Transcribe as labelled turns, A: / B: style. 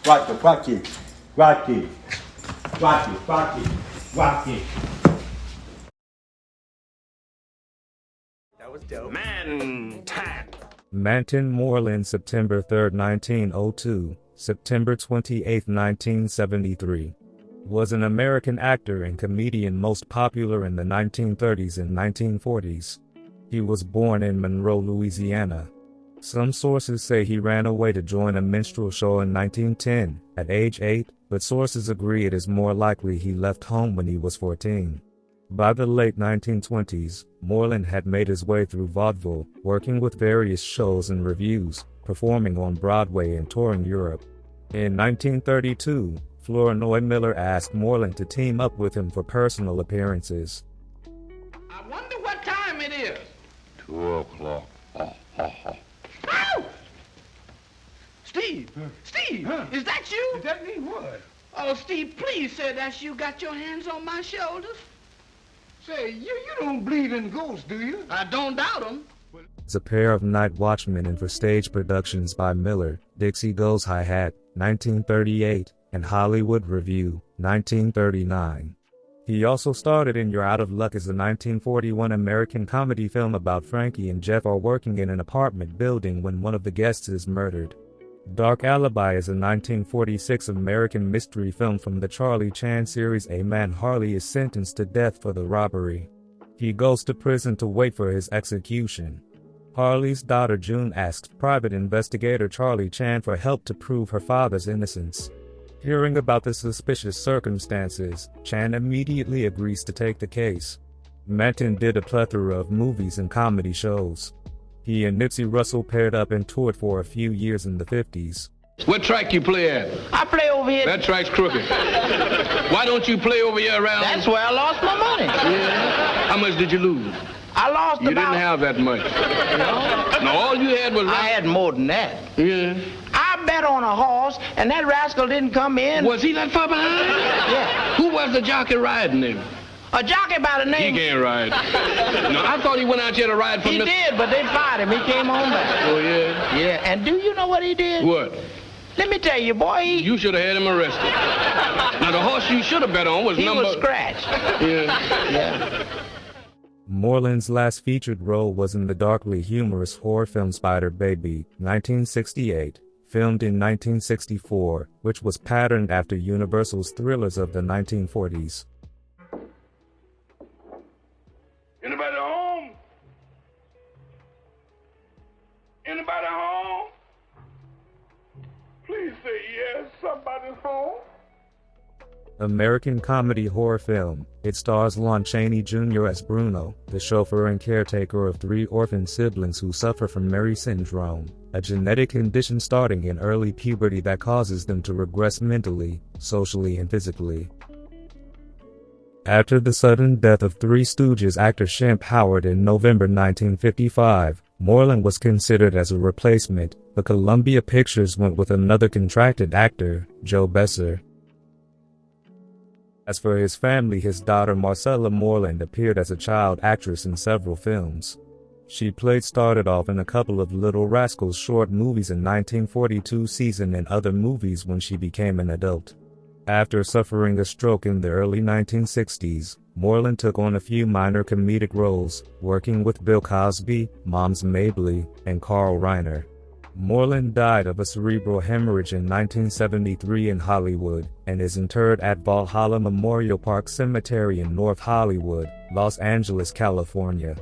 A: Rocky, Rocky, Rocky, Rocky, Rocky.
B: That was dope. Mantan.
C: Mantan, Moreland, September 3, 1902, September 28, 1973. Was an American actor and comedian most popular in the 1930s and 1940s. He was born in Monroe, Louisiana. Some sources say he ran away to join a minstrel show in 1910, at age 8, but sources agree it is more likely he left home when he was 14. By the late 1920s, Moreland had made his way through vaudeville, working with various shows and revues, performing on Broadway and touring Europe. In 1932, Flournoy Miller asked Moreland to team up with him for personal appearances.
D: I wonder what time it is.
E: 2 o'clock.
D: Ow! Steve! Steve! Is that you?
F: Is that me? What?
D: Oh, Steve, please say that's you. Got your hands on my shoulders?
F: Say, you don't believe in ghosts, do you?
D: I don't doubt them.
C: As a pair of night watchmen and for stage productions by Miller, Dixie Goes Hi-Hat, 1938, and Hollywood Review, 1939. He also starred in You're Out of Luck as a 1941 American comedy film about Frankie and Jeff are working in an apartment building when one of the guests is murdered. Dark Alibi is a 1946 American mystery film from the Charlie Chan series. A man Harley is sentenced to death for the robbery. He goes to prison to wait for his execution. Harley's daughter June asks private investigator Charlie Chan for help to prove her father's innocence. Hearing about the suspicious circumstances, Chan immediately agrees to take the case. Mantan did a plethora of movies and comedy shows. He and Nipsey Russell paired up and toured for a few years in the 50s.
E: What track you play at?
D: I play over here.
E: That track's crooked. Why don't you play over here around?
D: That's where I lost my money.
E: Yeah. How much did you lose?
D: I lost
E: You
D: about...
E: didn't have that much. No, all you had was...
D: I had more than that.
E: Yeah.
D: I bet on a horse, and that rascal didn't come in.
E: Was he that far behind?
D: Yeah.
E: Who was the jockey riding him?
D: A jockey by the
E: He
D: name...
E: can't ride. No, I thought he went out here to ride for
D: He
E: Mr.
D: did, but they fired him. He came on back.
E: Oh, yeah?
D: Yeah, and do you know what he did?
E: What?
D: Let me tell you, boy,
E: You should have had him arrested. Now, the horse you should have bet on was
D: he
E: number...
D: was scratched.
E: Yeah.
D: Yeah.
C: Moreland's last featured role was in the darkly humorous horror film Spider Baby, 1968, filmed in 1964, which was patterned after Universal's thrillers of the 1940s.
F: Anybody home? Anybody home? Please say yes, somebody's home.
C: American comedy horror film. It stars Lon Chaney Jr. as Bruno, the chauffeur and caretaker of 3 orphan siblings who suffer from Murray syndrome, a genetic condition starting in early puberty that causes them to regress mentally, socially, and physically. After the sudden death of Three Stooges actor Shemp Howard in November 1955, Moreland was considered as a replacement, but Columbia Pictures went with another contracted actor, Joe Besser. As for his family, his daughter Marcella Moreland appeared as a child actress in several films. She started off in a couple of Little Rascals short movies in 1942 season and other movies when she became an adult. After suffering a stroke in the early 1960s, Moreland took on a few minor comedic roles, working with Bill Cosby, Moms Mabley, and Carl Reiner. Moreland died of a cerebral hemorrhage in 1973 in Hollywood, and is interred at Valhalla Memorial Park Cemetery in North Hollywood, Los Angeles, California.